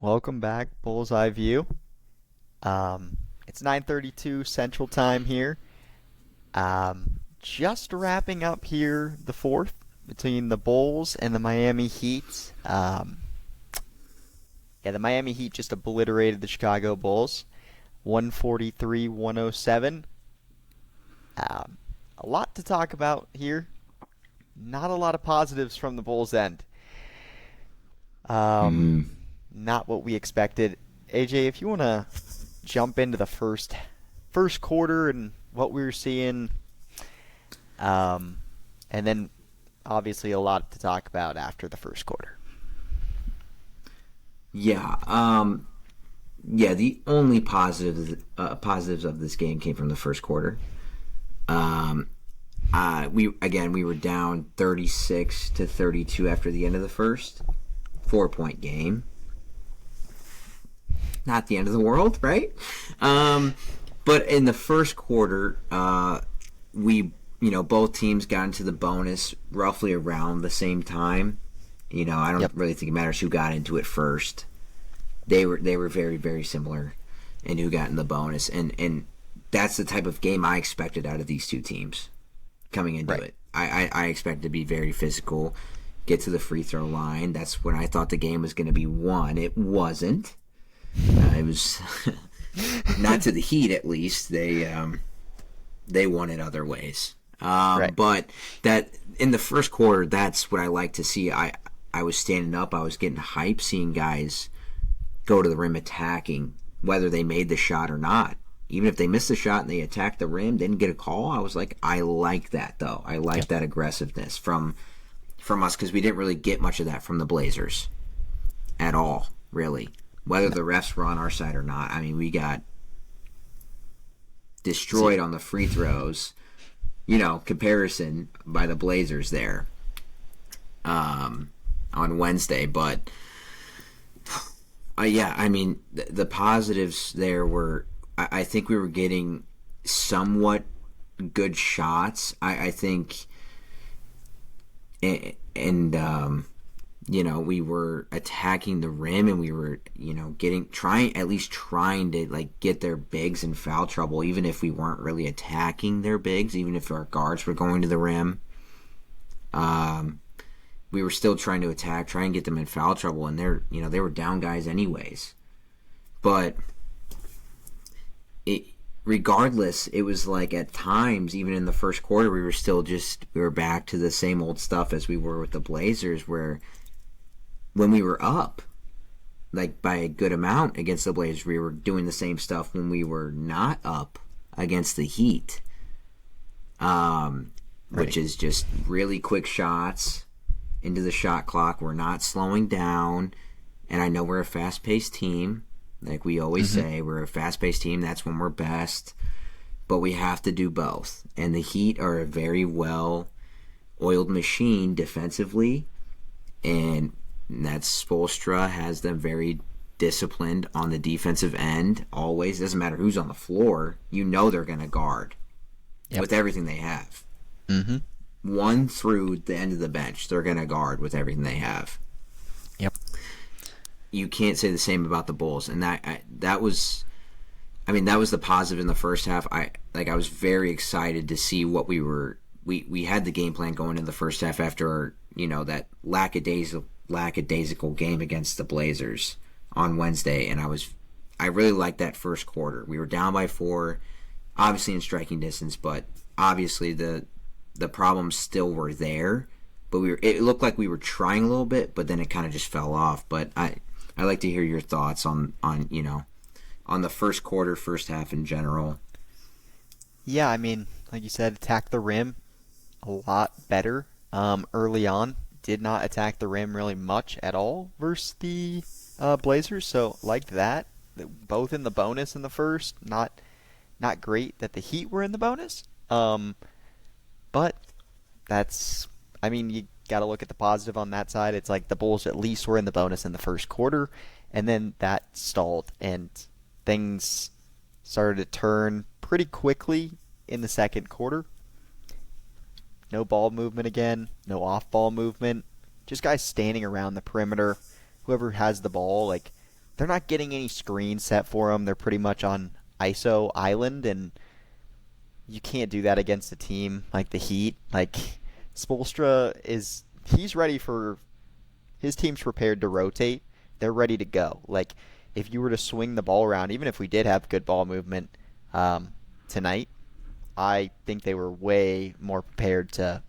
Welcome back, BullsEyeView. It's 9:32 Central Time here. Just wrapping up here the fourth between the Bulls and the Miami Heat. The Miami Heat just obliterated the Chicago Bulls, 143-107. A lot to talk about here. Not a lot of positives from the Bulls' end. Mm, Not what we expected. AJ, if you want to jump into the first quarter and what we were seeing, and then obviously a lot to talk about after the first quarter. yeah. Yeah. The only positives of this game came from the first quarter. Um, we were down 36-32 after the end of the first. 4-point game. Not the end of the world, right? But in the first quarter, both teams got into the bonus roughly around the same time. I don't Yep. really think it matters who got into it first. They were very, very similar in who got in the bonus, and that's the type of game I expected out of these two teams coming into Right. it. I expected to be very physical, get to the free throw line. That's when I thought the game was going to be won. It wasn't. It was not to the Heat, at least. They won it other ways. Right. But that in the first quarter, that's what I like to see. I was standing up. I was getting hype, seeing guys go to the rim attacking, whether they made the shot or not. Even if they missed the shot and they attacked the rim, didn't get a call. I was like, I like that though. I like Yep. that aggressiveness from us because we didn't really get much of that from the Blazers at all, really. Whether the refs were on our side or not. I mean, we got destroyed on the free throws, comparison by the Blazers there on Wednesday. But, the positives there were, I think we were getting somewhat good shots. I think, we were attacking the rim and we were, trying to like get their bigs in foul trouble, even if we weren't really attacking their bigs, even if our guards were going to the rim. We were still trying to attack, try and get them in foul trouble, and they were down guys anyways. But regardless, it was like at times, even in the first quarter, we were back to the same old stuff as we were with the Blazers, where when we were up, like by a good amount against the Blazers, we were doing the same stuff when we were not up against the Heat, which is just really quick shots into the shot clock. We're not slowing down, and I know we're a fast-paced team. Like we always say, we're a fast-paced team. That's when we're best. But we have to do both. And the Heat are a very well-oiled machine defensively. And that Spoelstra has them very disciplined on the defensive end. Always. Doesn't matter who's on the floor. They're going to guard with everything they have. Mm-hmm. One through the end of the bench, they're going to guard with everything they have. Yep. You can't say the same about the Bulls, and that was the positive in the first half. I was very excited to see what we had the game plan going in the first half after that lackadaisical game against the Blazers on Wednesday, and I really liked that first quarter. We were down by 4, obviously in striking distance, but obviously the problems still were there. But it looked like we were trying a little bit, but then it kind of just fell off. But I'd like to hear your thoughts on the first quarter, first half in general. Yeah, I mean, like you said, attack the rim a lot better early on. Did not attack the rim really much at all versus the Blazers, so liked that. Both in the bonus in the first. Not great that the Heat were in the bonus. But you got to look at the positive on that side. It's like the Bulls at least were in the bonus in the first quarter, and then that stalled, and things started to turn pretty quickly in the second quarter. No ball movement again, no off-ball movement, just guys standing around the perimeter. Whoever has the ball, like they're not getting any screens set for them. They're pretty much on ISO island, and you can't do that against a team like the Heat. Like Spoelstra he's ready for his team's prepared to rotate. They're ready to go. Like if you were to swing the ball around, even if we did have good ball movement tonight, I think they were way more prepared to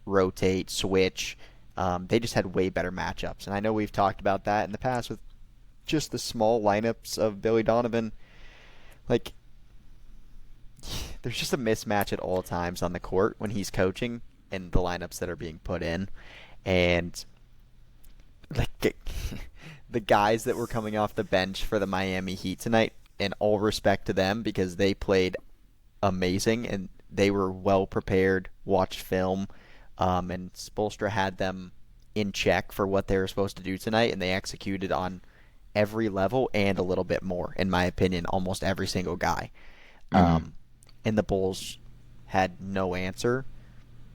rotate, switch. They just had way better matchups, and I know we've talked about that in the past with just the small lineups of Billy Donovan. Like there's just a mismatch at all times on the court when he's coaching and the lineups that are being put in. And like the guys that were coming off the bench for the Miami Heat tonight, in all respect to them because they played amazing and they were well prepared, watched film, and Spoelstra had them in check for what they were supposed to do tonight, and they executed on every level and a little bit more, in my opinion, almost every single guy. Mm-hmm. And the Bulls had no answer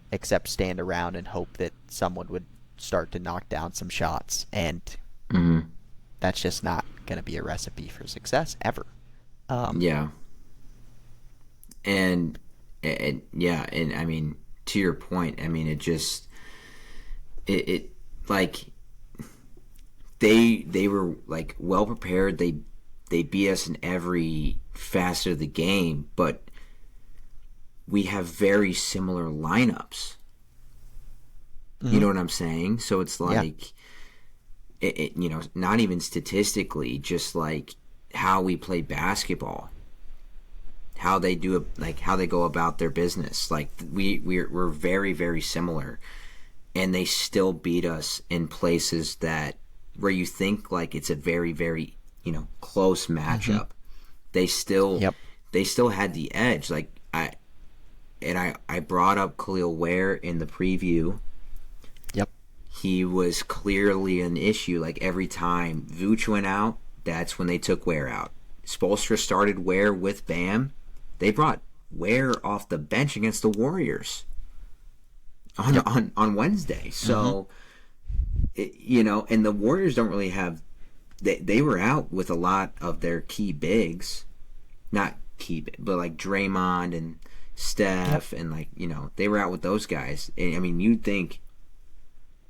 except stand around and hope that someone would start to knock down some shots. And Mm-hmm. that's just not going to be a recipe for success ever. Yeah. And yeah, and I mean, to your point, I mean, it like they were like well prepared. They beat us in every facet of the game, but we have very similar lineups. Mm-hmm. You know what I'm saying? So it's Yeah. like not even statistically, just like how we play basketball, how they do it, like how they go about their business. Like we're very, very similar, and they still beat us in places that where you think like it's a very, very close matchup. Mm-hmm. They still Yep. they still had the edge. Like I brought up Khalil Ware in the preview. Yep. He was clearly an issue. Like every time Vooch went out, that's when they took Ware out. Spoelstra started Ware with Bam. They brought Ware off the bench against the Warriors on Wednesday. So, and the Warriors don't really have. They were out with a lot of their key bigs, not key, but like Draymond and Steph, and like they were out with those guys. And, I mean, you'd think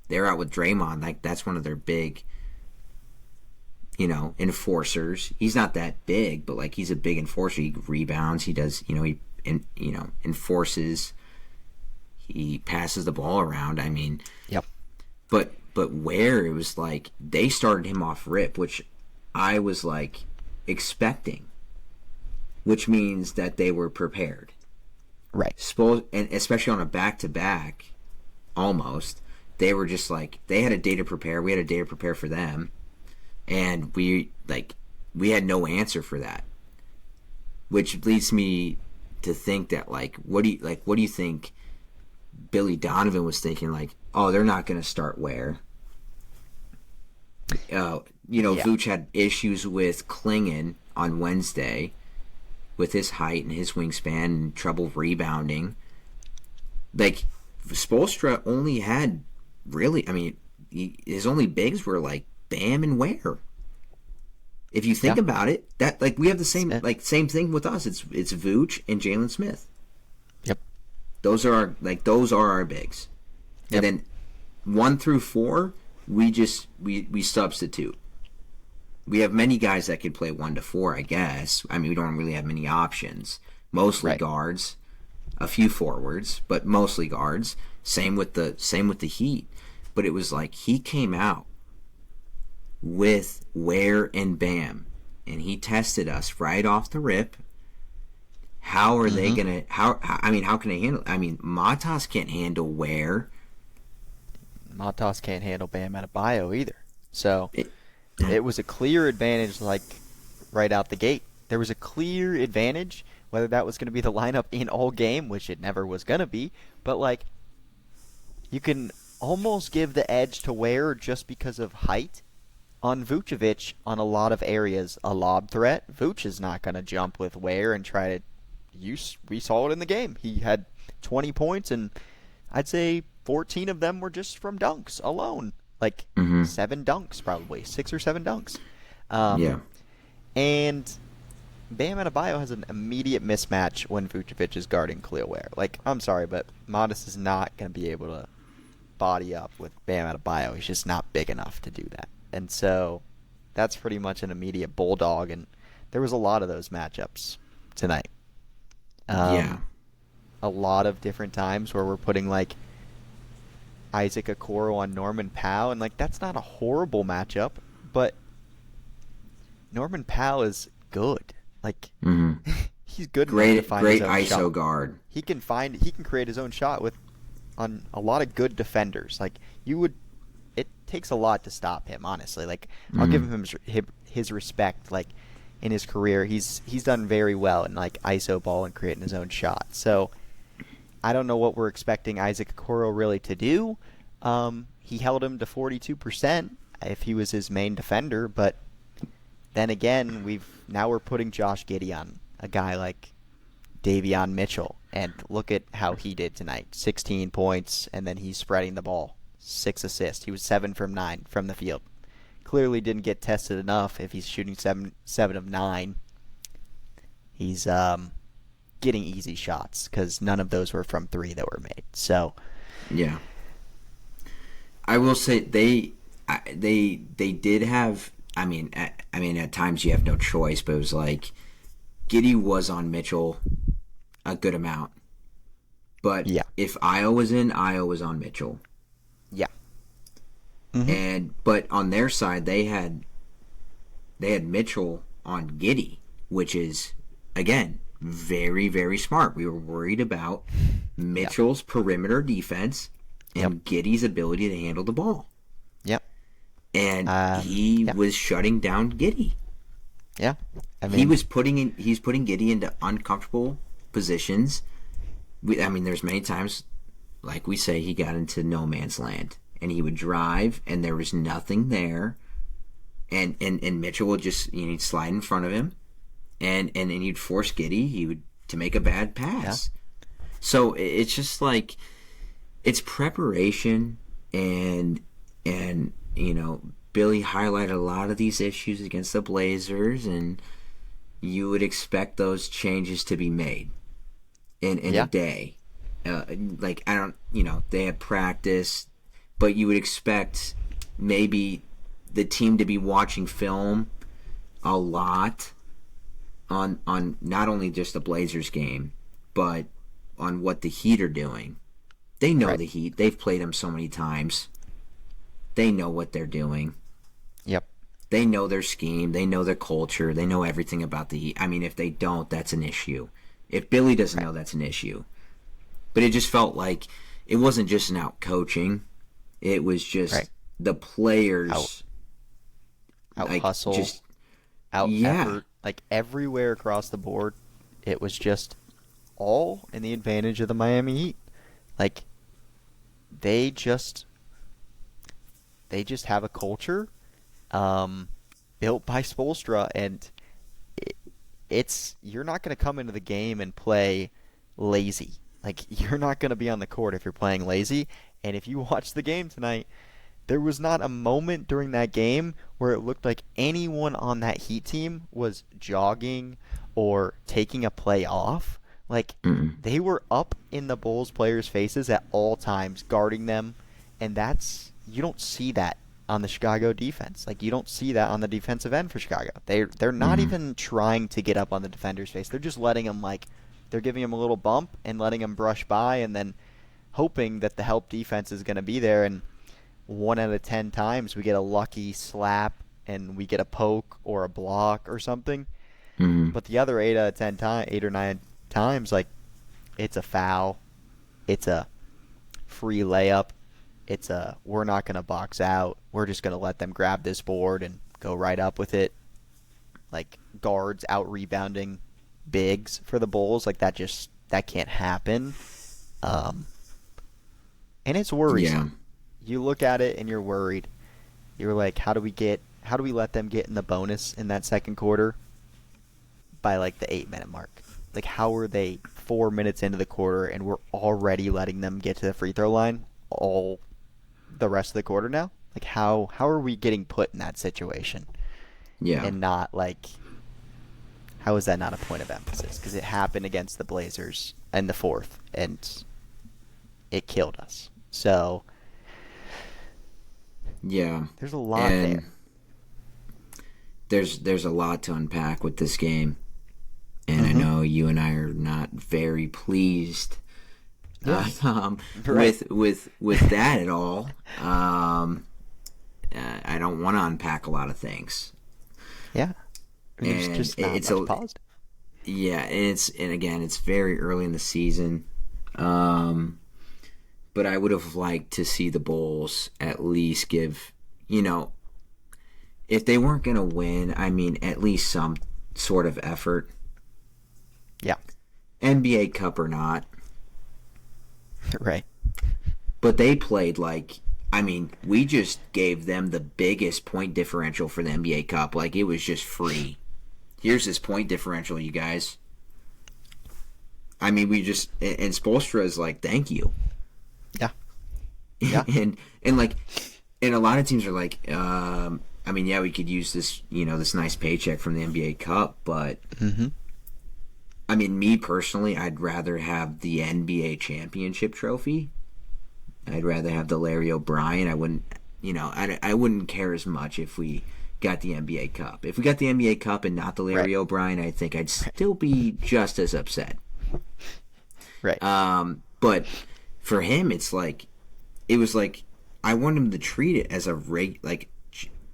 they're out with Draymond, like that's one of their big, enforcers. He's not that big, but like he's a big enforcer. He rebounds. He does. Enforces. He passes the ball around. I mean, Yep. but where it was like they started him off rip, which I was like expecting, which means that they were prepared. Right. And especially on a back-to-back, almost, they were just like, they had a day to prepare. We had a day to prepare for them. And we had no answer for that. Which leads me to think that, what do you think Billy Donovan was thinking? Like, oh, they're not going to start Ware. Yeah. Vooch had issues with Klingon on Wednesday with his height and his wingspan and trouble rebounding. Like, Spoelstra only had really, I mean, his only bigs were like Bam and Ware. If you think about it, that we have the same same thing with us. It's Vooch and Jalen Smith. Yep. Those are our bigs. Yep. And then 1 through 4, we substitute. We have many guys that can play 1 to 4, I guess. I mean, we don't really have many options. Mostly guards, a few forwards, but mostly guards. Same with the Heat. But it was like he came out with Ware and Bam, and he tested us right off the rip. How are they gonna? How can they handle? I mean, Matas can't handle Ware. Matas can't handle Bam Adebayo either. So it was a clear advantage, like right out the gate. There was a clear advantage, whether that was going to be the lineup in all game, which it never was going to be. But like, you can almost give the edge to Ware just because of height. On Vucevic, on a lot of areas, a lob threat. Vooch is not going to jump with Ware and try to use. We saw it in the game. He had 20 points, and I'd say 14 of them were just from dunks alone. Like 7 dunks, probably 6 or 7 dunks. Yeah. And Bam Adebayo has an immediate mismatch when Vucevic is guarding Khalil Ware. Like, I'm sorry, but Modest is not going to be able to body up with Bam Adebayo. He's just not big enough to do that. And so that's pretty much an immediate bulldog. And there was a lot of those matchups tonight. Yeah. A lot of different times where we're putting like Isaac Okoro on Norman Powell, and like that's not a horrible matchup, but Norman Powell is good. Like Hmm. he's good enough to Great, find his great own ISO shot. guard. He can create his own shot with on a lot of good defenders. Like you would, it takes a lot to stop him. Honestly, like I'll give Hmm. him his respect. Like in his career, he's done very well in like ISO ball and creating his own shot. So I don't know what we're expecting Isaac Okoro really to do. He held him to 42% if he was his main defender, but then again, we're putting Josh Giddey on a guy like Davion Mitchell, and look at how he did tonight. 16 points, and then he's spreading the ball. 6 assists. He was 7 from 9 from the field. Clearly didn't get tested enough if he's shooting 7 of 9. He's getting easy shots because none of those were from three that were made. So Yeah. I will say they did have. At times you have no choice, but it was like Giddy was on Mitchell a good amount. But yeah, if Io was in, Io was on Mitchell. yeah, hmm But on their side they had Mitchell on Giddy, which is again very, very smart. We were worried about yeah, Mitchell's perimeter defense yep, and Giddy's ability to handle the ball. yep, And he yeah, was shutting down Giddy. yeah. I mean, He's putting Giddy into uncomfortable positions. There's many times, like we say, he got into no man's land, and he would drive, and there was nothing there, and Mitchell would just he'd slide in front of him, and he'd force Giddy to make a bad yeah, pass. So it's just like it's preparation, and Billy highlighted a lot of these issues against the Blazers, and you would expect those changes to be made in a yeah, day. Like I don't, they had practice, but you would expect maybe the team to be watching film a lot on not only just the Blazers game, but on what the Heat are doing. They know right, the Heat. They've played them so many times. They know what they're doing. yep, They know their scheme. They know their culture. They know everything about the Heat. If they don't, that's an issue. If Billy doesn't right, know, that's an issue. But it just felt like it wasn't just an out coaching. It was right. just the Out, players, out like, hustle, just, out yeah. effort, like everywhere across the board. It was just all in the advantage of the Miami Heat. Like they just they just have a culture built by Spoelstra, and it, it's you're not going to come into the game and play lazy. Like you're not going to be on the court if you're playing lazy. And if you watch the game tonight, there was not a moment during that game where it looked like anyone on that Heat team was jogging or taking a play off. Like Mm-mm. they were up in the Bulls players' faces at all times, guarding them, and that's you don't see that on the Chicago defense. Like you don't see that on the defensive end for Chicago. They're not Mm-hmm. even trying to get up on the defender's face. They're just letting them they're giving him a little bump and letting him brush by, and then hoping that the help defense is going to be there. And 1 out of 10 times we get a lucky slap and we get a poke or a block or something. Mm-hmm. But the other 8 out of 10 times, 8 or 9 times, like it's a foul, it's a free layup, it's a we're not going to box out, we're just going to let them grab this board and go right up with it. Like guards out rebounding bigs for the Bulls, like that can't happen. Um, and it's Yeah. worrisome. You look at it and you're worried. You're like, how do we let them get in the bonus in that second quarter by like the 8 minute mark? Like how are they 4 minutes into the quarter and we're already letting them get to the free throw line all the rest of the quarter now? Like how are we getting put in that situation? Yeah. and not like how is that not a point of emphasis? Because it happened against the Blazers in the fourth, and it killed us. So Yeah. there's a lot And there. there's a lot to unpack with this game. And I Mm-hmm. know you and I are not very pleased Yeah. Right. with that at all. I don't want to unpack a lot of things, Yeah. There's and just not it's much a positive. yeah, and again, it's very early in the season. Um, but I would have liked to see the Bulls at least give, you know, if they weren't going to win, I mean, at least some sort of effort, Yeah. NBA Cup or not. Right. But they played like, I mean, we just gave them the biggest point differential for the NBA Cup. Like, it was just free. Here's this point differential, you guys. I mean, we just, and Spoelstra is like, thank you. Yeah. Yeah. and like, and a lot of teams are like, I mean, yeah, we could use this, this nice paycheck from the NBA Cup, but Mm-hmm. I mean, me personally, I'd rather have the NBA championship trophy. I'd rather have the Larry O'Brien. I wouldn't, I wouldn't care as much if we got the NBA Cup. If we got the NBA Cup and not the Larry Right. O'Brien, I think I'd still be just as upset. Right. But for him, it was like I want him to treat it as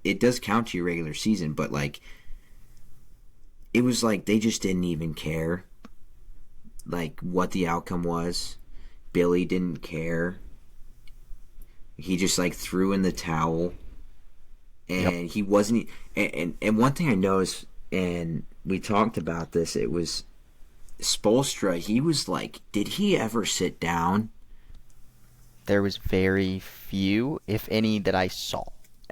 it does count to your regular season, but like it was like they just didn't even care like what the outcome was. Billy didn't care. He just like threw in the towel, and Yep. he wasn't. And one thing I noticed, and we talked about this, it was Spoelstra. He was like, did he ever sit down? There was very few, if any, that I saw.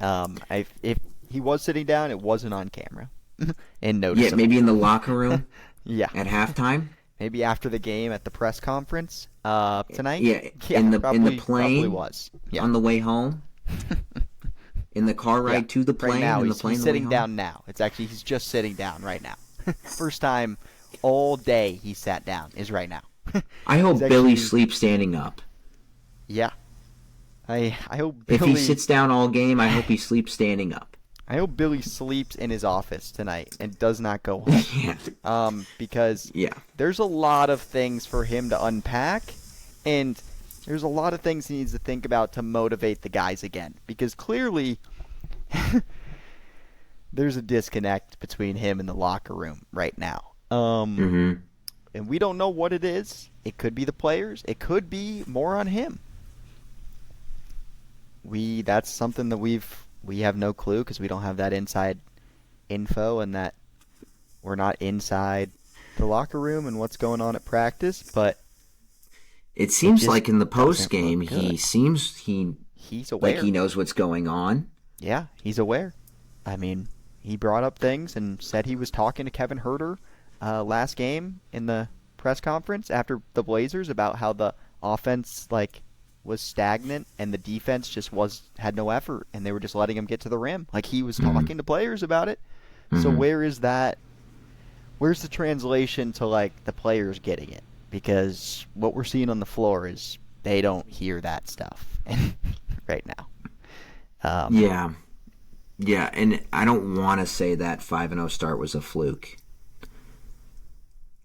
If he was sitting down, it wasn't on camera and Yeah, noticeable. maybe in the locker room Yeah. at halftime. Maybe after the game at the press conference tonight. Yeah, Yeah, in the probably plane was. Yeah. on the way home, in the car Yeah. ride to the Right plane, now in the he's plane on the way sitting home. down now. He's just sitting down right now. First time all day he sat down is right now. I hope He's Billy actually sleeps standing up. Yeah. I hope If Billy he sits down all game, I hope he sleeps standing up. I hope Billy sleeps in his office tonight and does not go home. Yeah, Because yeah, there's a lot of things for him to unpack, and there's a lot of things he needs to think about to motivate the guys again. Because clearly, there's a disconnect between him and the locker room right now. mm-hmm. And we don't know what it is. It could be the players. It could be more on him. That's something that we have no clue because we don't have that inside info and that we're not inside the locker room and what's going on at practice, but It seems just like in the post doesn't game, look good. he he's aware. like he knows what's going on. Yeah, he's aware. I mean, he brought up things and said he was talking to Kevin Herter last game in the press conference after the Blazers about how the offense was stagnant and the defense just had no effort and they were just letting him get to the rim. Like he was Mhm. talking to players about it. So Mhm. where is that? Where's the translation to the players getting it? Because what we're seeing on the floor is they don't hear that stuff right now. Yeah, yeah, and I don't want to say that 5-0 start was a fluke.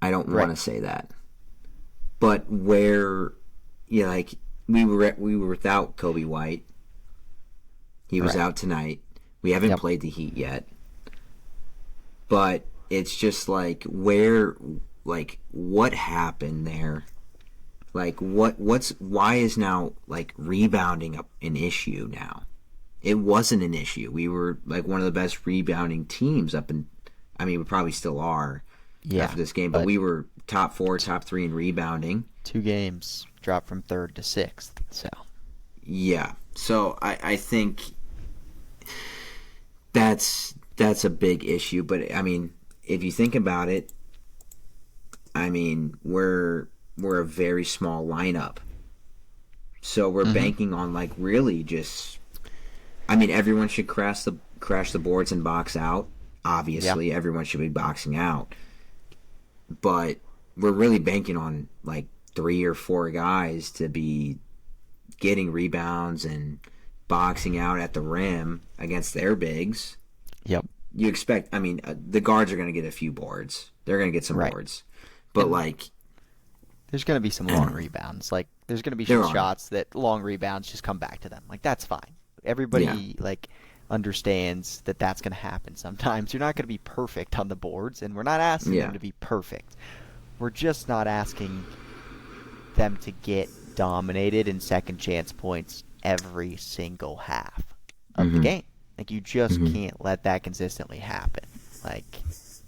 I don't want Right. to say that, but like we were without Kobe White. He was Right. out tonight. We haven't Yep. played the Heat yet, but it's just what happened there? Why is now rebounding an issue now? It wasn't an issue. We were one of the best rebounding teams we probably still are after this game, but we were top 4, top 3 in rebounding. 2 games dropped from 3rd to 6th. So Yeah. So I think that's a big issue. But I mean, if you think about it, I mean, we're a very small lineup. So we're banking on really just I mean, everyone should crash the boards and box out Yeah. Obviously, everyone should be boxing out, but we're really banking on like 3 or 4 guys to be getting rebounds and boxing out at the rim against their bigs. Yep. You expect, I mean, the guards are going to get a few boards. They're going to get some Right. boards. But, And like, there's going to be some long rebounds. Like, there's going to be some there are. shots that long rebounds just come back to them. Like, that's fine. Yeah. Everybody, like, understands that that's going to happen sometimes. You're not going to be perfect on the boards, and we're not asking them Yeah. to be perfect. We're just not asking them to get dominated in second chance points every single half of the Mm-hmm. game. Like, you just Mm-hmm. can't let that consistently happen. Like,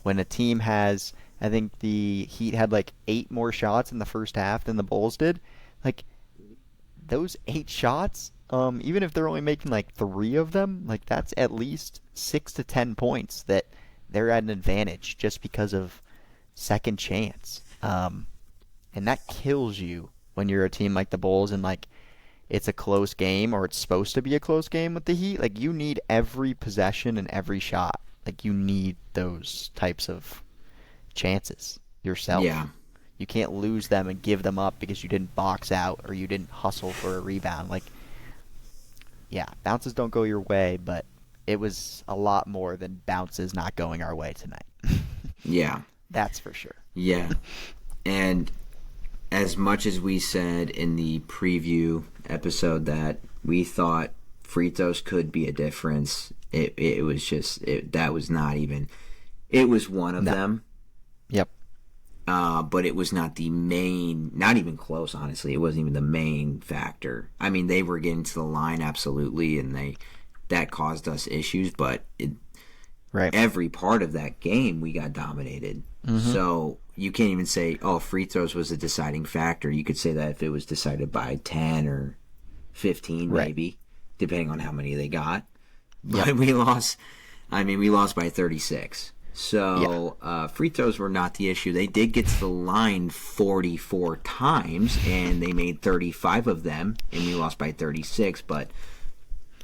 when a team has, I think the Heat had like 8 more shots in the first half than the Bulls did. Like, those 8 shots, even if they're only making like 3 of them, like that's at least 6 to 10 points that they're at an advantage just because of second chance. And that kills you when you're a team like the Bulls and like it's a close game or it's supposed to be a close game with the Heat. Like you need every possession and every shot. Like you need those types of chances Yeah. yourself. You can't lose them and give them up because you didn't box out or you didn't hustle for a rebound. Like, yeah, bounces don't go your way, but it was a lot more than bounces not going our way tonight. Yeah. That's for sure. Yeah. And as much as we said in the preview episode that we thought free throws could be a difference, it was just, that was not even, it was one of No. them. Yep. But it was not the main, not even close, honestly. It wasn't even the main factor. I mean, they were getting to the line, absolutely, and that caused us issues, but Right. every part of that game, we got dominated. Mm-hmm. So you can't even say, oh, free throws was a deciding factor. You could say that if it was decided by 10 or 15, Right. maybe, depending on how many they got. But Yep. we lost, I mean, we lost by 36. Yeah. So free throws were not the issue. They did get to the line 44 times, and they made 35 of them, and we lost by 36. But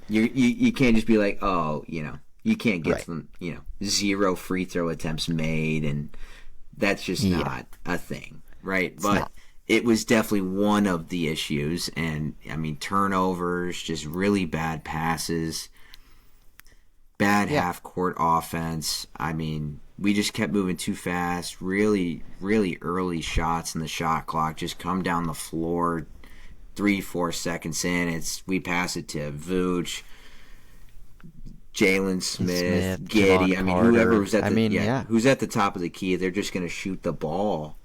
you can't just be like, oh, you can't get Right. to them, 0 free throw attempts made, and that's just Yeah. not a thing, right? It's But not. it was definitely one of the issues, and I mean, turnovers, just really bad passes. Bad Yeah. half court offense. I mean, we just kept moving too fast. Really, really early shots in the shot clock just come down the floor 3-4 seconds in. We pass it to Vooch, Jalen Smith, Smith, Giddy. Javon I mean, whoever Carter. was at I the mean, yeah. who's at the top of the key, they're just gonna shoot the ball.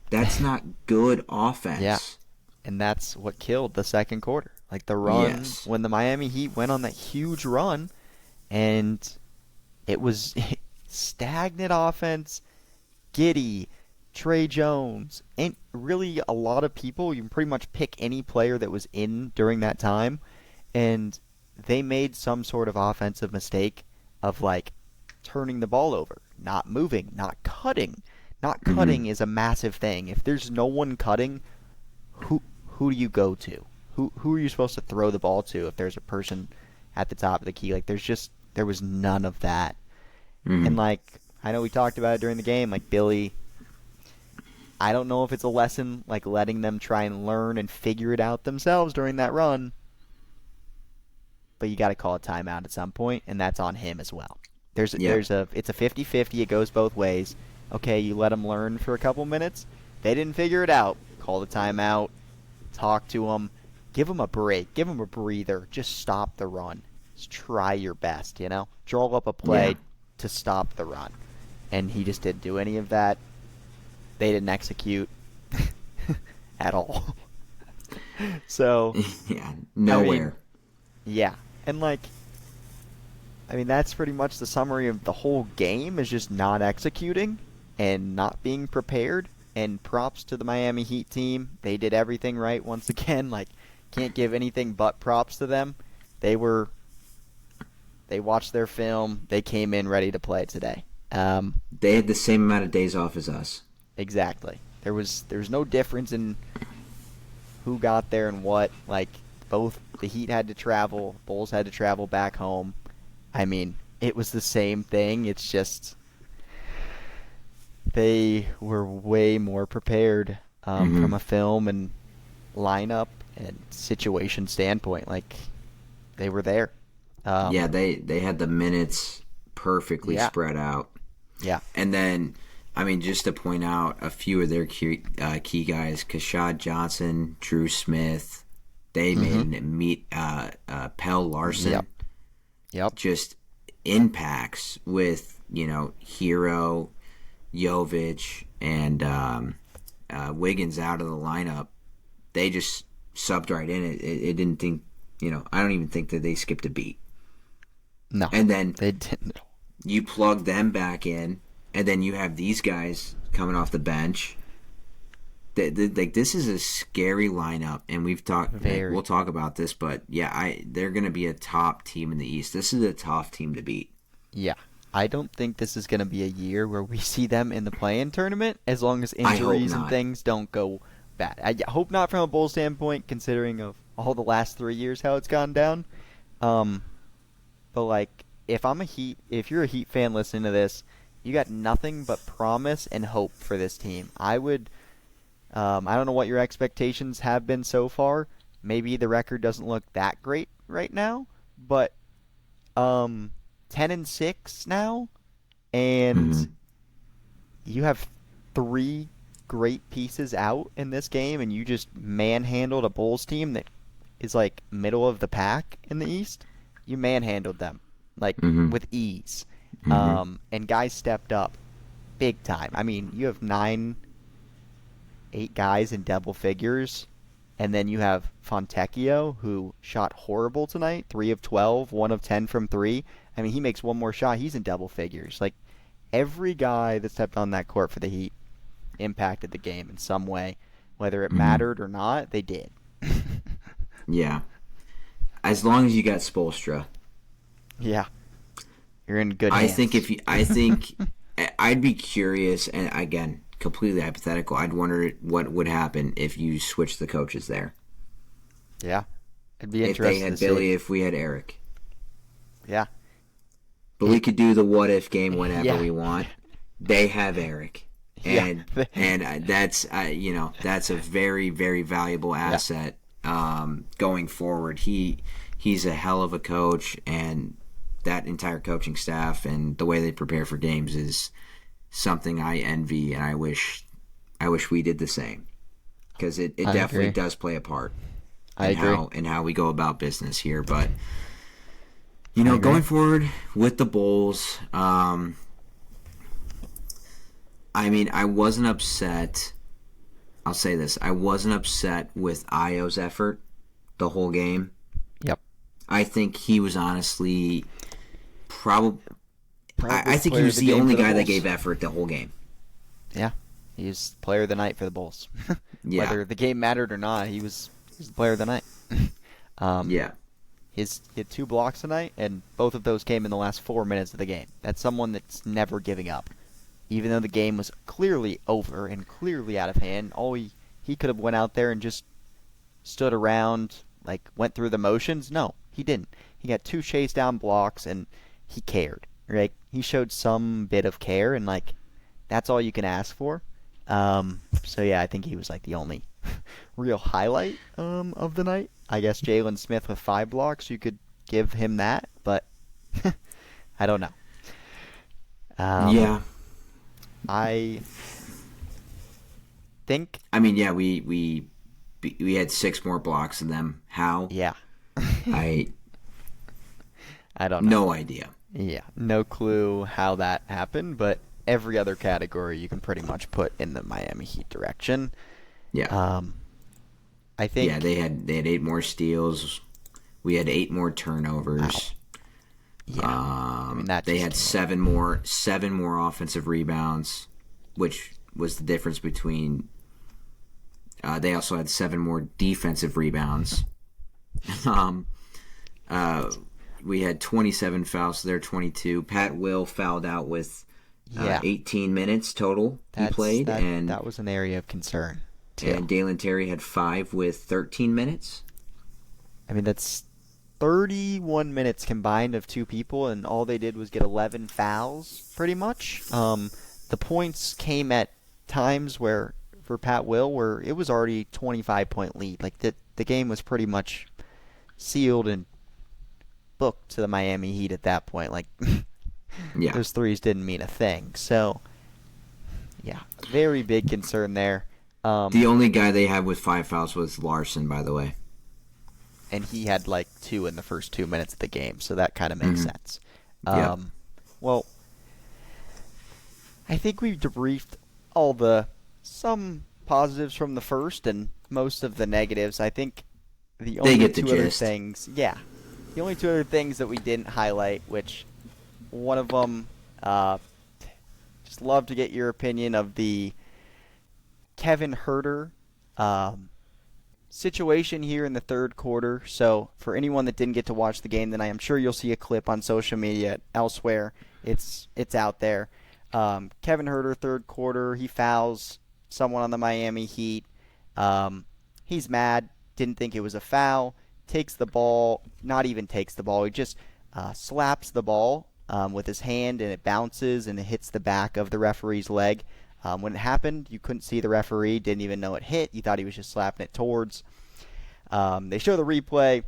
That's not good Yeah. offense. And that's what killed the second quarter. Like the run Yes. when the Miami Heat went on that huge run and it was stagnant offense, Giddy, Trey Jones, and really a lot of people. You can pretty much pick any player that was in during that time, and they made some sort of offensive mistake of like turning the ball over, not moving, not cutting. Not Mm-hmm. cutting is a massive thing. If there's no one cutting, who do you go to? Who are you supposed to throw the ball to if there's a person at the top of the key? Like there was none of that. And Mm-hmm. like I know we talked about it during the game, like Billy, I don't know if it's a lesson like letting them try and learn and figure it out themselves during that run, but you got to call a timeout at some point and that's on him as well. Yep. It's a 50-50, it goes both ways. Okay, you let them learn for a couple minutes. They didn't figure it out. Call the timeout, talk to them, give them a break, give them a breather, just stop the run. Just try your best, Draw up a play Yeah. to stop the run. And he just didn't do any of that. They didn't execute at all. So, Yeah. I Nowhere. mean, yeah. And like I mean that's pretty much the summary of the whole game is just not executing and not being prepared. And props to the Miami Heat team. They did everything right once again. Like can't give anything but props to them. They watched their film. They came in ready to play today. They had the same amount of days off as us. Exactly. There's no difference in who got there and what. Like both the Heat had to travel, Bulls had to travel back home. I mean, it was the same thing. It's just they were way more prepared Hmm. from a film and lineup and situation standpoint. Like they were there. Yeah, Um, they had the minutes perfectly yeah, spread out. yeah. And then, I mean, just to point out a few of their key guys: Kashad Johnson, Drew Smith. They Mm-hmm. made an meet Pell Yep. Larson. Yep. Just impacts with Hero, Jovic, and Wiggins out of the lineup. They just subbed right in. It didn't think I don't even think that they skipped a beat. No, And then they didn't. you plug them back in, and then you have these guys coming off the bench. Like this is a scary lineup, and we'll Very. talk about this, but yeah, they're going to be a top team in the East. This is a tough team to beat. Yeah. I don't think this is going to be a year where we see them in the play-in tournament as long as I hope injuries and not. things don't go bad. I hope not from a Bulls standpoint, considering of all the last 3 years how it's gone down. Um, but like, if you're a Heat fan listening to this, you got nothing but promise and hope for this team. I don't know what your expectations have been so far. Maybe the record doesn't look that great right now, but um, 10-6 now, and Hmm. you have three great pieces out in this game, and you just manhandled a Bulls team that is like middle of the pack in the East. You manhandled them like Hmm. with ease, Hmm. and guys stepped up big time. I mean, you have 8 guys in double figures, and then you have Fontecchio, who shot horrible tonight, 3 of 12, 1 of 10 from 3. I mean, he makes one more shot, he's in double figures. Like, every guy that stepped on that court for the Heat impacted the game in some way. Whether it Hmm. mattered or not, they did. Yeah, as long as you got Spolstra, Yeah, you're in good I think hands. if you, I think I'd be curious, and again, completely hypothetical. I'd wonder what would happen if you switched the coaches there. Yeah, it'd be If they interesting to had see. Billy, if we had Eric, Yeah, but we it. could do the what if game whenever Yeah, we want. They have Eric, yeah, and that's that's a very very valuable yeah. asset going forward. He's a hell of a coach, and that entire coaching staff and the way they prepare for games is something I envy, and I wish we did the same because it I definitely agree. does play a part I agree. in how we go about business here. But I agree. going forward with the Bulls, I mean, I wasn't upset. I'll say this: I wasn't upset with Io's effort the whole game. Yep. I think he was honestly probably. I Probably think he player of was the the game only for the guy that Bulls. gave effort the whole game. Yeah, he's player of the night for the Bulls. Yeah, Whether the game mattered or not, he was the player of the night. um, yeah. he had 2 blocks tonight, and both of those came in the last 4 minutes of the game. That's someone that's never giving up, even though the game was clearly over and clearly out of hand. He could have went out there and just stood around, like went through the motions. No, he didn't. He got 2 chase down blocks, and he cared. Right? He showed some bit of care, and like that's all you can ask for. So yeah, I think he was like the only real highlight of the night. I guess Jalen Smith with 5 blocks, you could give him that, but I don't know. Um, Yeah, I think, I mean, yeah, we had 6 more blocks than them. How? yeah, I I don't know. no idea. Yeah, no clue how that happened, but every other category you can pretty much put in the Miami Heat direction. Yeah, Um, I yeah. think, They had 8 more steals. We had 8 more wow, turnovers. yeah. I mean that They just had can't. 7 more offensive rebounds, which was the difference between. They also had 7 more defensive rebounds. um, uh, we had 27 fouls. So they're 22. Pat Will fouled out with Yeah, 18 minutes total. He that's played, that. and That was an area of concern too. Dalen Terry had 5 with 13 minutes. I mean, that's 31 minutes combined of two people, and all they did was get 11 fouls, pretty much. The points came at times where, for Pat Will, where it was already 25-point lead. Like, the game was pretty much sealed and booked to the Miami Heat at that point. Like, Yeah. those threes didn't mean a thing. So, yeah, very big concern there. The only guy they had with 5 fouls was Larson, by the way. And he had like 2 in the first 2 minutes of the game, so that kind of makes sense. Yeah. Well, I think we've debriefed some positives from the first and most of the negatives. I think the only get the two other gist. things, the only two other things that we didn't highlight, which one of them, just love to get your opinion of the Kevin Huerter situation here in the third quarter. So for anyone that didn't get to watch the game, then I am sure you'll see a clip on social media elsewhere. It's out there. Kevin Huerter, third quarter, he fouls someone on the Miami Heat. He's mad, didn't think it was a foul, takes the ball, not even takes the ball, he just slaps the ball with his hand, and it bounces and it hits the back of the referee's leg. When it happened, you couldn't see the referee, didn't even know it hit. You thought he was just slapping it towards. They show the replay.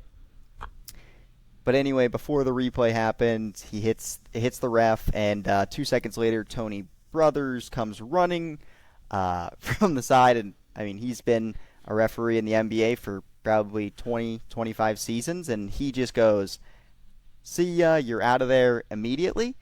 But anyway, before the replay happened, it hits the ref, and 2 seconds later, Tony Brothers comes running from the side. And, I mean, he's been a referee in the NBA for probably 20, 25 seasons, and he just goes, "See ya, you're out of there immediately."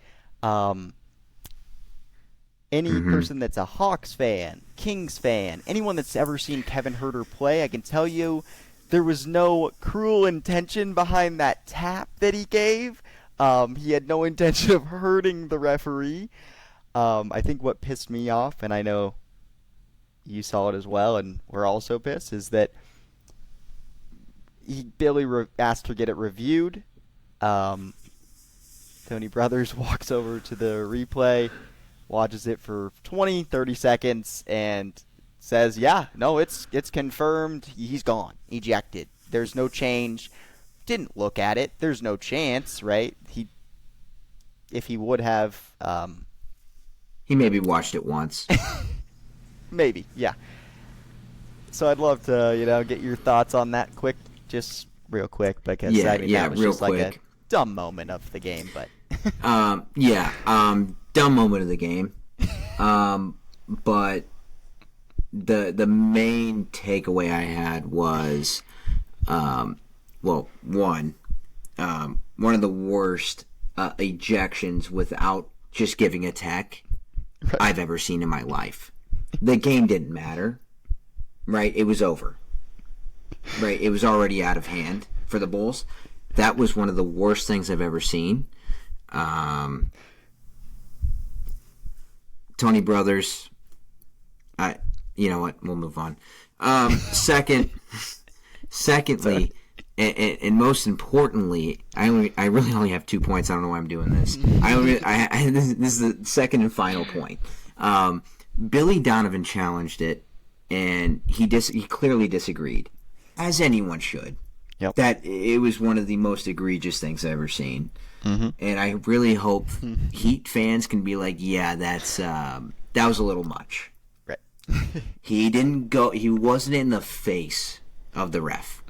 Any person that's a Hawks fan, Kings fan, anyone that's ever seen Kevin Huerter play, I can tell you there was no cruel intention behind that tap that he gave. He had no intention of hurting the referee. I think what pissed me off, and I know you saw it as well, and we're also pissed, is that Billy asked to get it reviewed. Tony Brothers walks over to the replay, watches it for 20, 30 seconds, and says, yeah, no, it's confirmed. He's gone. Ejected. There's no change. Didn't look at it. There's no chance, right? If he would have... He maybe watched it once. Maybe, yeah. So I'd love to, get your thoughts on that just real quick, because that was just like a dumb moment of the game, but... dumb moment of the game. But the main takeaway I had was, one of the worst ejections without just giving a tech I've ever seen in my life. The game didn't matter, right? It was over, right? It was already out of hand for the Bulls. That was one of the worst things I've ever seen. Tony Brothers, you know what? We'll move on. Secondly, and most importantly, I really only have 2 points. I don't know why I'm doing this. This is the second and final point. Billy Donovan challenged it, and he clearly disagreed, as anyone should. Yep. That it was one of the most egregious things I've ever seen. Mm-hmm. And I really hope Heat fans can be like, yeah, that was a little much. Right. He wasn't in the face of the ref,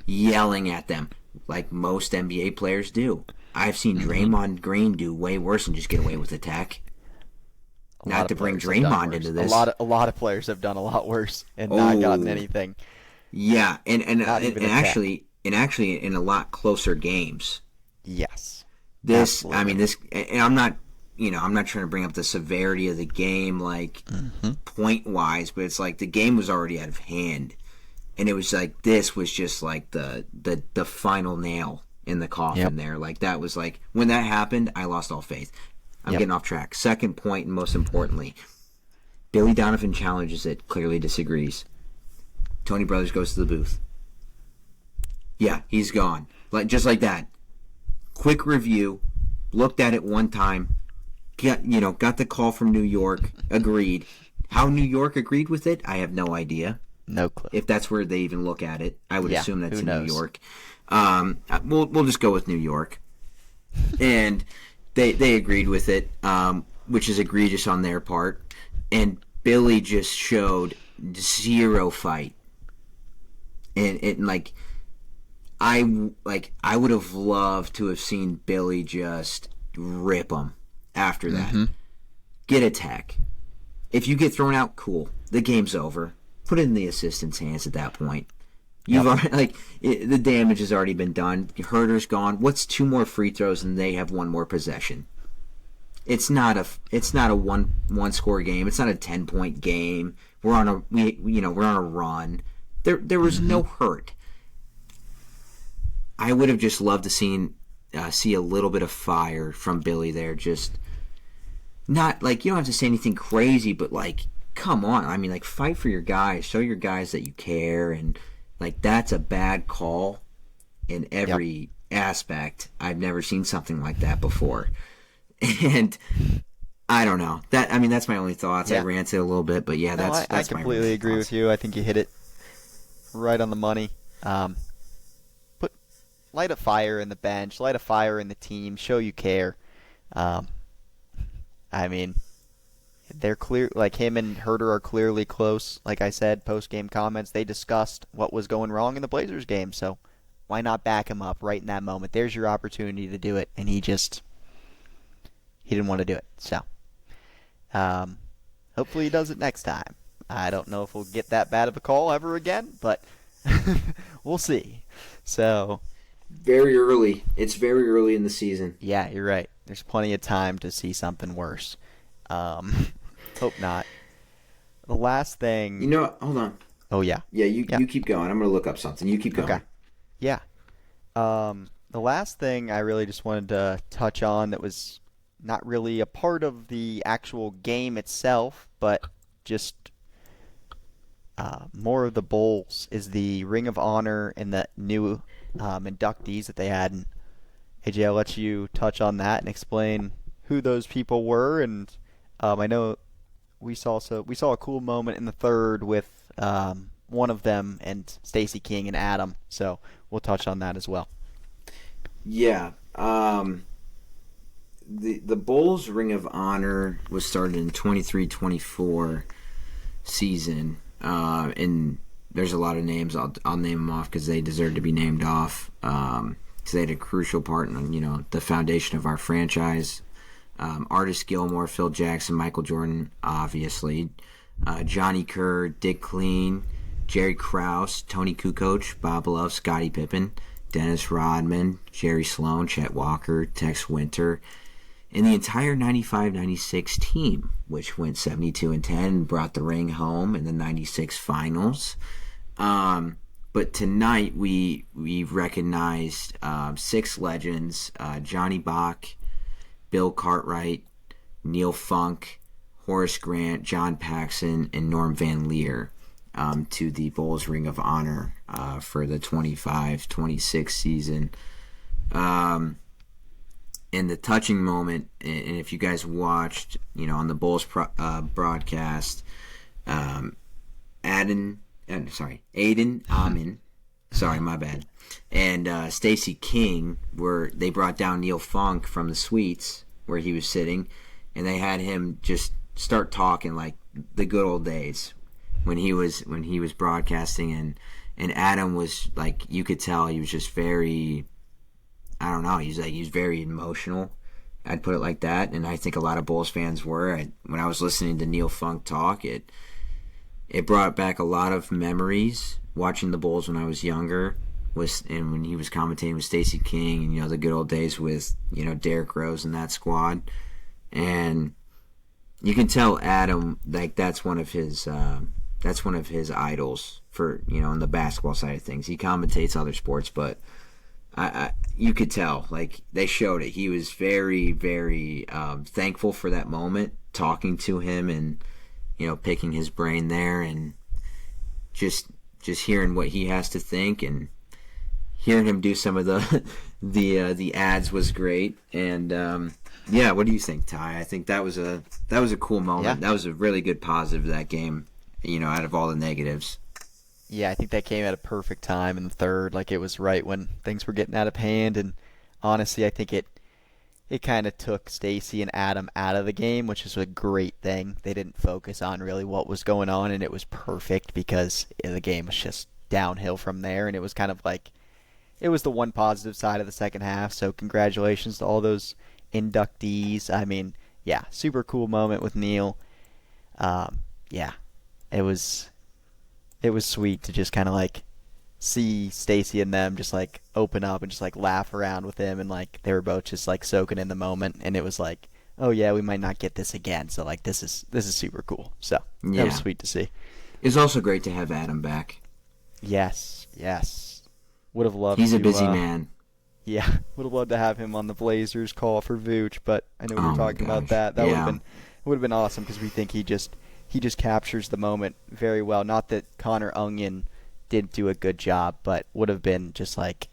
yelling at them like most NBA players do. I've seen Draymond Green do way worse and just get away with a tech. Not to bring Draymond into this. A lot of players have done a lot worse and not gotten anything. Yeah, and actually in a lot closer games. Yes. Absolutely. I mean, and I'm not trying to bring up the severity of the game, like, point wise, but it's like the game was already out of hand, and it was like this was just like the final nail in the coffin there. Like, that was like, when that happened, I lost all faith. I'm getting off track. Second point, and most importantly, Billy Donovan challenges it, clearly disagrees. Tony Brothers goes to the booth. Yeah, he's gone. Just like that. Quick review, looked at it one time, got the call from New York, agreed. How New York agreed with it, I have no idea. No clue. If that's where they even look at it, I would assume that's in knows? New York. We'll just go with New York, and they agreed with it, which is egregious on their part. And Billy just showed zero fight, and I would have loved to have seen Billy just rip him after that. Mm-hmm. Get a tech. If you get thrown out, cool. The game's over. Put it in the assistant's hands at that point. You've already, the damage has already been done. Herder's gone. What's 2 more free throws and they have 1 more possession? It's not a one score game. It's not a 10-point game. We're on a run. There was no hurt. I would have just loved to see a little bit of fire from Billy there. Just not like, you don't have to say anything crazy, but like, come on. I mean, like, fight for your guys. Show your guys that you care, and like, that's a bad call in every aspect. I've never seen something like that before. And I don't know. That's my only thoughts. I ranted a little bit, but yeah, that's I completely agree with you. I think you hit it right on the money. Light a fire in the bench, light a fire in the team, show you care. They're clear, like, him and Herder are clearly close. Like I said, post-game comments, they discussed what was going wrong in the Blazers game, so why not back him up right in that moment? There's your opportunity to do it, and he didn't want to do it. So, hopefully he does it next time. I don't know if we'll get that bad of a call ever again, but we'll see. So, very early. It's very early in the season. Yeah, you're right. There's plenty of time to see something worse. Hope not. The last thing... You know what? Hold on. Oh, yeah. Yeah, you keep going. I'm going to look up something. You keep going. Okay. Yeah. The last thing I really just wanted to touch on that was not really a part of the actual game itself, but just more of the Bulls is the Ring of Honor and the new inductees that they had. And AJ, I'll let you touch on that and explain who those people were. And I know we saw a cool moment in the third with one of them and Stacey King and Adam. So we'll touch on that as well. Yeah. The Bulls Ring of Honor was started in 23-24 season, and there's a lot of names. I'll name them off because they deserve to be named off. Because they had a crucial part in the foundation of our franchise. Artis Gilmore, Phil Jackson, Michael Jordan, obviously, Johnny Kerr, Dick Clean, Jerry Krause, Tony Kukoc, Bob Love, Scottie Pippen, Dennis Rodman, Jerry Sloan, Chet Walker, Tex Winter, and the entire 95-96 team, which went 72-10 and brought the ring home in the 96 finals. But tonight we recognized 6 legends: Johnny Bach, Bill Cartwright, Neil Funk, Horace Grant, John Paxson, and Norm Van Leer to the Bulls Ring of Honor for the 25-26 season. And the touching moment, and if you guys watched, on the Bulls broadcast, Aiden Amin, sorry, my bad, and Stacey King they brought down Neil Funk from the suites where he was sitting, and they had him just start talking like the good old days when he was broadcasting, and Adam was like, you could tell he was just very, I don't know, he was very emotional. I'd put it like that, and I think a lot of Bulls fans were. When I was listening to Neil Funk talk, it brought back a lot of memories watching the Bulls when I was younger, and when he was commentating with Stacey King, and the good old days with Derrick Rose and that squad, and you can tell Adam, like, that's one of his idols for on the basketball side of things. He commentates other sports, but you could tell, like, they showed it. He was very, very thankful for that moment, talking to him and picking his brain there, and just hearing what he has to think, and hearing him do some of the ads was great. And yeah, what do you think, Ty? I think that was a cool moment. Yeah. That was a really good positive of that game, out of all the negatives. Yeah, I think that came at a perfect time in the third. Like it was right when things were getting out of hand, and honestly, I think it kind of took Stacy and Adam out of the game, which is a great thing. They didn't focus on really what was going on, and it was perfect because the game was just downhill from there, and it was kind of like it was the one positive side of the second half. So congratulations to all those inductees. I mean, yeah, super cool moment with Neil. Yeah, it was it was sweet to just kind of like see Stacy and them just like open up and just like laugh around with him, and like they were both just like soaking in the moment, and it was like, oh yeah, we might not get this again, so like this is super cool. So that was Yeah. sweet to see. It's also great to have Adam back. Yes, yes. Would have loved He's a to busy man. yeah, would have loved to have him on the Blazers call for Vooch, but I know we were Oh my talking about gosh. that. That Yeah. would have been awesome because we think he just captures the moment very well. Not that Connor Onion didn't do a good job, but would have been just like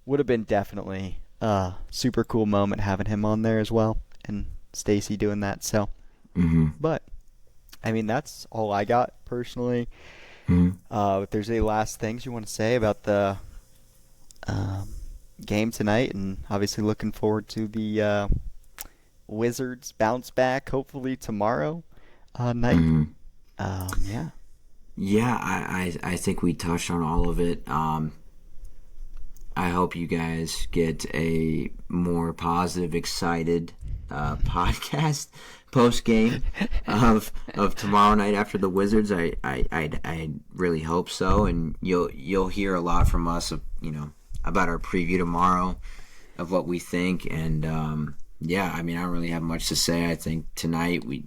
would have been definitely a super cool moment having him on there as well, and Stacy doing that. So, Mm-hmm. but I mean that's all I got personally. Mm-hmm. If there's any last things you want to say about the um, game tonight, and obviously looking forward to the Wizards bounce back hopefully tomorrow night. Mm-hmm. Yeah. Yeah, I think we touched on all of it. I hope you guys get a more positive, excited podcast post game of tomorrow night after the Wizards. I really hope so, and you'll hear a lot from us of about our preview tomorrow of what we think, and yeah, I mean I don't really have much to say. I think tonight we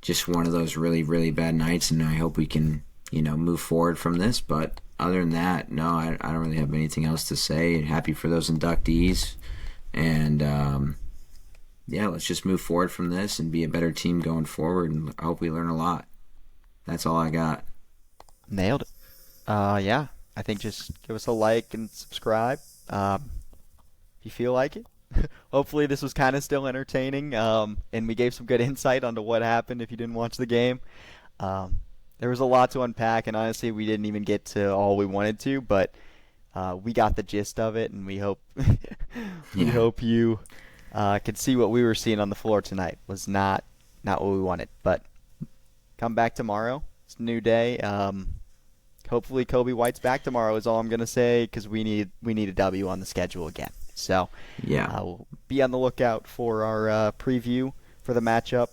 just one of those really, really bad nights, and I hope we can, move forward from this. But other than that, no, I don't really have anything else to say. Happy for those inductees, and yeah, let's just move forward from this and be a better team going forward, and I hope we learn a lot. That's all I got. Nailed it. Yeah. I think just give us a like and subscribe if you feel like it. Hopefully this was kind of still entertaining, and we gave some good insight onto what happened if you didn't watch the game. There was a lot to unpack, and honestly, we didn't even get to all we wanted to, but we got the gist of it, and we hope we Yeah. hope you could see what we were seeing on the floor tonight was not what we wanted. But come back tomorrow. It's a new day. Hopefully Kobe White's back tomorrow is all I'm gonna say because we need a W on the schedule again. So Yeah. we'll be on the lookout for our preview for the matchup.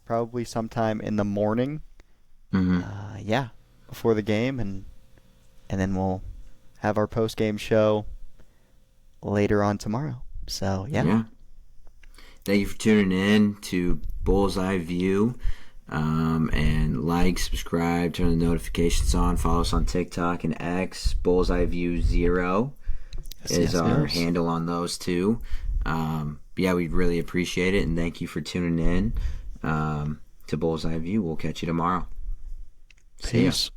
Probably sometime in the morning. Mm-hmm. Yeah, before the game, and then we'll have our post game show later on tomorrow. So yeah. Yeah. Thank you for tuning in to Bullseye View. And like, subscribe, turn the notifications on, follow us on TikTok and X. BullsEyeView 0 is our handle on those two. Yeah, we'd really appreciate it, and thank you for tuning in to Bullseye View. We'll catch you tomorrow. See ya. Peace.